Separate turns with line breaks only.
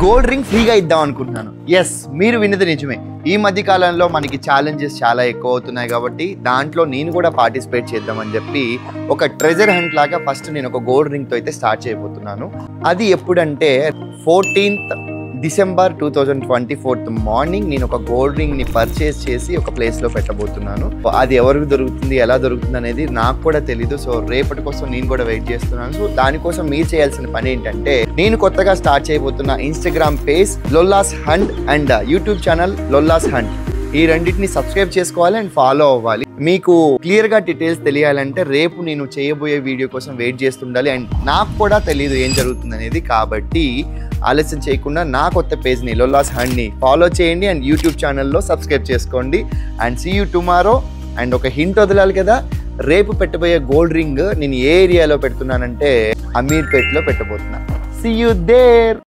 Gold ring ఫ్రీగా ఇద్దాం అనుకుంటున్నాను. ఎస్, మీరు విన్నది నిజమే. ఈ మధ్య కాలంలో మనకి ఛాలెంజెస్ చాలా ఎక్కువ అవుతున్నాయి కాబట్టి దాంట్లో నేను కూడా పార్టిసిపేట్ చేద్దామని చెప్పి ఒక ట్రెజర్ హంట్ లాగా ఫస్ట్ నేను ఒక గోల్డ్ రింగ్తో అయితే స్టార్ట్ చేయబోతున్నాను. అది ఎప్పుడంటే 14th December 2024 మార్నింగ్ నేను ఒక గోల్డ్ రింగ్ని పర్చేస్ చేసి ఒక ప్లేస్లో పెట్టబోతున్నాను. అది ఎవరికి దొరుకుతుంది, ఎలా దొరుకుతుంది అనేది నాకు కూడా తెలీదు. సో రేపటి కోసం నేను కూడా వెయిట్ చేస్తున్నాను. సో దానికోసం మీరు చేయాల్సిన పని ఏంటంటే, నేను కొత్తగా స్టార్ట్ చేయబోతున్న Instagram page Lolla's hunt and YouTube channel Lolla's hunt, ఈ రెండింటిని సబ్స్క్రైబ్ చేసుకోవాలి అండ్ ఫాలో అవ్వాలి. మీకు క్లియర్గా డీటెయిల్స్ తెలియాలంటే రేపు నేను చేయబోయే వీడియో కోసం వెయిట్ చేస్తుండాలి. అండ్ నాకు కూడా తెలియదు ఏం జరుగుతుంది అనేది. కాబట్టి ఆలస్యం చేయకుండా నా కొత్త పేజ్ని లొల్లాస్ హంట్ని ఫాలో చేయండి అండ్ యూట్యూబ్ ఛానల్లో సబ్స్క్రైబ్ చేసుకోండి. And see you tomorrow. And ఒక హింట్ వదలాలి కదా, రేపు పెట్టబోయే గోల్డ్ రింగ్ నేను ఏ ఏరియాలో పెడుతున్నానంటే అమీర్పేట్లో పెట్టబోతున్నా. See you there.